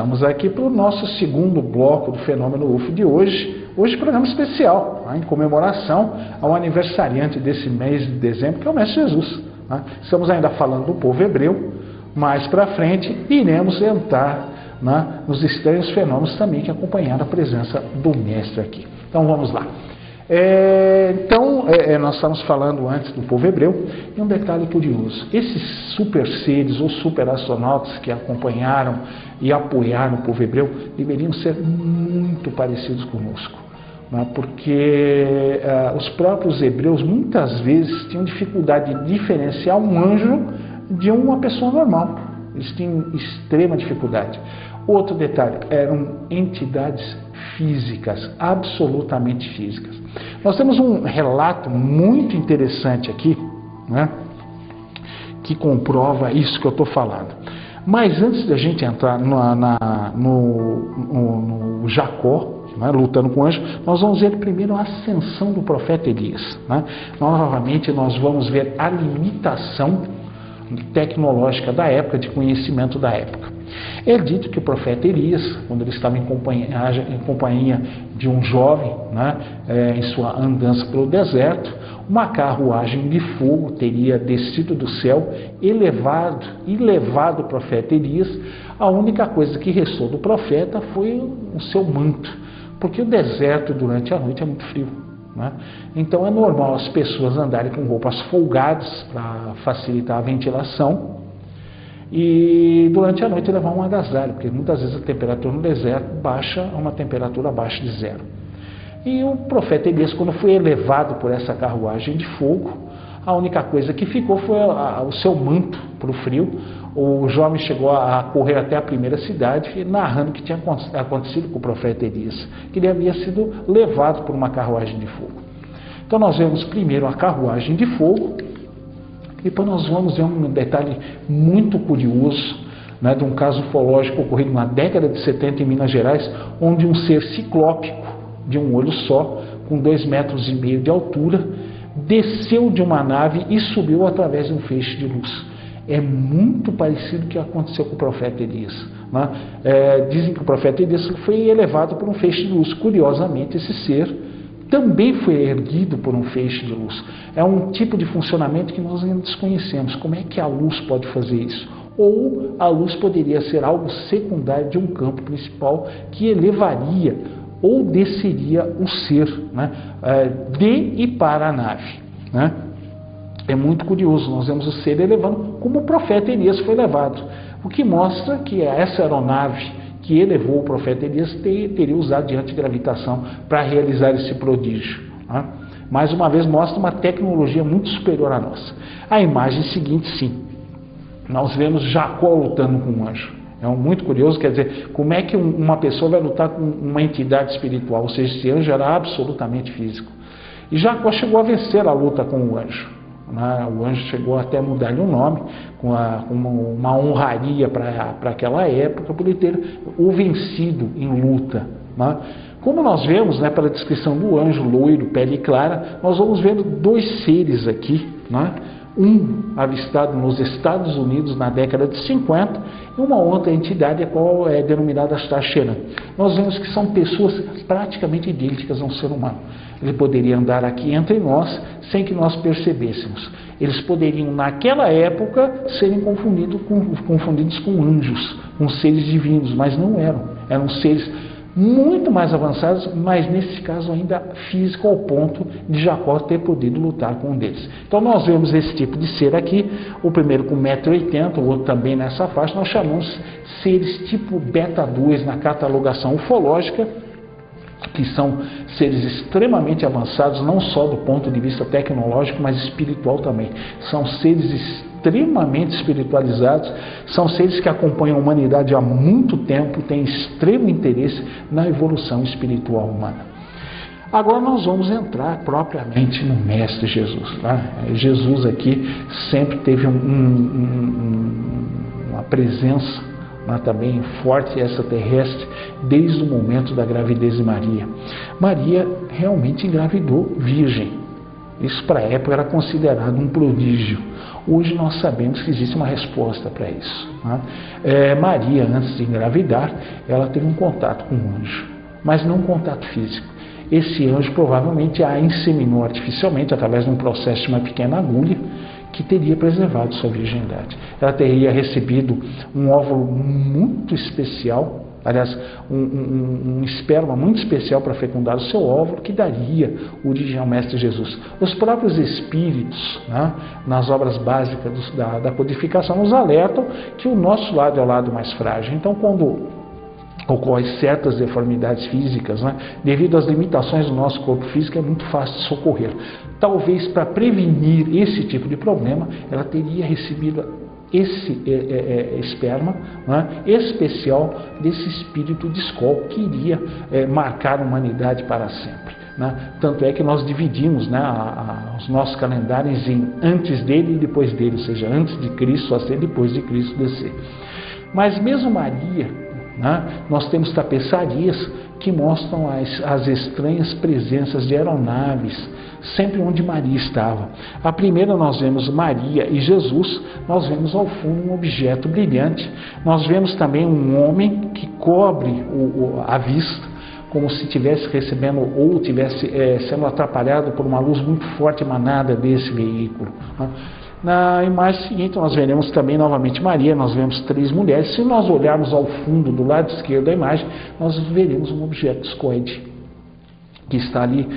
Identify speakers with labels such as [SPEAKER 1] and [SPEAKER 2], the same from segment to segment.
[SPEAKER 1] estamos aqui para o nosso segundo bloco do Fenômeno UFO de hoje. Hoje, programa especial, em comemoração ao aniversariante desse mês de dezembro, que é o Mestre Jesus. Estamos ainda falando do povo hebreu. Mais para frente, iremos entrar nos estranhos fenômenos também que acompanharam a presença do Mestre aqui. Então, vamos lá. Nós estamos falando antes do povo hebreu, e um detalhe curioso: esses super seres ou super astronautas que acompanharam e apoiaram o povo hebreu deveriam ser muito parecidos conosco, porque os próprios hebreus muitas vezes tinham dificuldade de diferenciar um anjo de uma pessoa normal. Eles tinham extrema dificuldade. Outro detalhe: eram entidades físicas, absolutamente físicas. Nós temos um relato muito interessante aqui, que comprova isso que eu estou falando. Mas antes da gente entrar no Jacó, lutando com o anjo, nós vamos ver primeiro a ascensão do profeta Elias. Novamente, nós vamos ver a limitação tecnológica da época, de conhecimento da época. É dito que o profeta Elias, quando ele estava em companhia de um jovem, em sua andança pelo deserto, uma carruagem de fogo teria descido do céu e levado o profeta Elias. A única coisa que restou do profeta foi o seu manto, porque o deserto durante a noite é muito frio. Então é normal as pessoas andarem com roupas folgadas para facilitar a ventilação, e durante a noite levar um agasalho, porque muitas vezes a temperatura no deserto baixa a uma temperatura abaixo de zero. E o profeta Elias, quando foi elevado por essa carruagem de fogo, a única coisa que ficou foi o seu manto para o frio. O jovem chegou a correr até a primeira cidade, narrando o que tinha acontecido com o profeta Elias, que ele havia sido levado por uma carruagem de fogo. Então nós vemos primeiro a carruagem de fogo, e depois nós vamos ver um detalhe muito curioso, de um caso ufológico ocorrido na década de 70 em Minas Gerais, onde um ser ciclópico, de um olho só, com 2,5 metros de altura, desceu de uma nave e subiu através de um feixe de luz. É muito parecido com o que aconteceu com o profeta Elias. Dizem que o profeta Elias foi elevado por um feixe de luz. Curiosamente, esse ser também foi erguido por um feixe de luz. É um tipo de funcionamento que nós ainda desconhecemos. Como é que a luz pode fazer isso? Ou a luz poderia ser algo secundário de um campo principal que elevaria ou desceria o ser de e para a nave. É muito curioso, nós vemos o ser elevando como o profeta Elias foi levado, o que mostra que essa aeronave que elevou o profeta Elias teria usado de antigravitação para realizar esse prodígio. Mais uma vez mostra uma tecnologia muito superior à nossa. A imagem seguinte, sim, nós vemos Jacó lutando com um anjo. É muito curioso, quer dizer, como é que uma pessoa vai lutar com uma entidade espiritual? Ou seja, esse anjo era absolutamente físico. E Jacó chegou a vencer a luta com o anjo. O anjo chegou até a mudar-lhe o nome, com uma honraria para aquela época, por ele ter o vencido em luta. Como nós vemos, pela descrição do anjo loiro, pele clara, nós vamos vendo 2 seres aqui, um avistado nos Estados Unidos na década de 50 e uma outra entidade, a qual é denominada Star-Sheran. Nós vemos que são pessoas praticamente idênticas a um ser humano. Ele poderia andar aqui entre nós sem que nós percebêssemos. Eles poderiam, naquela época, serem confundidos com anjos, com seres divinos, mas não eram. Eram seres muito mais avançados, mas nesse caso ainda físico, ao ponto de Jacó ter podido lutar com um deles. Então nós vemos esse tipo de ser aqui, o primeiro com 1,80 m, o outro também nessa faixa. Nós chamamos seres tipo Beta 2 na catalogação ufológica, que são seres extremamente avançados, não só do ponto de vista tecnológico, mas espiritual também. São seres extremamente espiritualizados, são seres que acompanham a humanidade há muito tempo, têm extremo interesse na evolução espiritual humana. Agora nós vamos entrar propriamente no Mestre Jesus. Jesus aqui sempre teve uma presença também forte extraterrestre desde o momento da gravidez de Maria. Maria realmente engravidou virgem. Isso para a época era considerado um prodígio. Hoje nós sabemos que existe uma resposta para isso, né? Maria, antes de engravidar, ela teve um contato com um anjo, mas não um contato físico. Esse anjo provavelmente a inseminou artificialmente através de um processo de uma pequena agulha que teria preservado sua virgindade. Ela teria recebido um óvulo muito especial, aliás, um esperma muito especial para fecundar o seu óvulo, que daria origem ao Mestre Jesus. Os próprios espíritos, né, nas obras básicas da codificação, nos alertam que o nosso lado é o lado mais frágil. Então, quando ocorrem certas deformidades físicas, né, devido às limitações do nosso corpo físico, é muito fácil de socorrer. Talvez para prevenir esse tipo de problema, ela teria recebido esse esperma, né, especial desse espírito de Skol que iria marcar a humanidade para sempre, né? Tanto é que nós dividimos, né, os nossos calendários em antes dele e depois dele, ou seja, antes de Cristo ascender, depois de Cristo descer. Mas mesmo Maria, né, nós temos tapeçarias que mostram as estranhas presenças de aeronaves sempre onde Maria estava. A primeira nós vemos Maria e Jesus, nós vemos ao fundo um objeto brilhante, nós vemos também um homem que cobre a vista, como se estivesse recebendo ou estivesse sendo atrapalhado por uma luz muito forte emanada desse veículo. Na imagem seguinte nós veremos também novamente Maria, nós vemos 3 mulheres. Se nós olharmos ao fundo do lado esquerdo da imagem, nós veremos um objeto discoide que está ali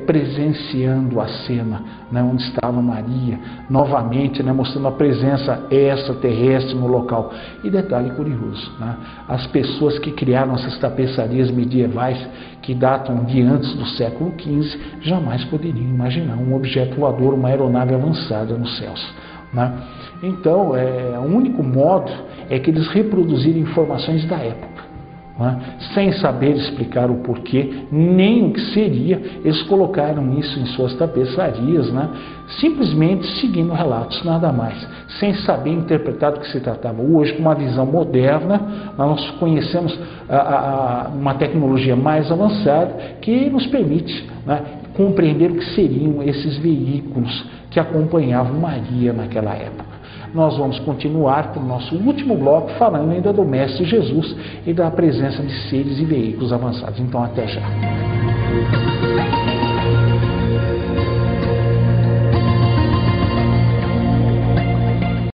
[SPEAKER 1] presenciando a cena, né, onde estava Maria, novamente, né, mostrando a presença extraterrestre no local. E detalhe curioso, né, as pessoas que criaram essas tapeçarias medievais, que datam de antes do século XV, jamais poderiam imaginar um objeto voador, uma aeronave avançada nos céus, né? Então, o único modo é que eles reproduziram informações da época, né? Sem saber explicar o porquê, nem o que seria, eles colocaram isso em suas tapeçarias, né? Simplesmente seguindo relatos, nada mais, sem saber interpretar do que se tratava. Hoje, com uma visão moderna, nós conhecemos uma tecnologia mais avançada que nos permite, né, compreender o que seriam esses veículos que acompanhavam Maria naquela época. Nós vamos continuar para o nosso último bloco falando ainda do Mestre Jesus e da presença de seres e veículos avançados. Então, até já.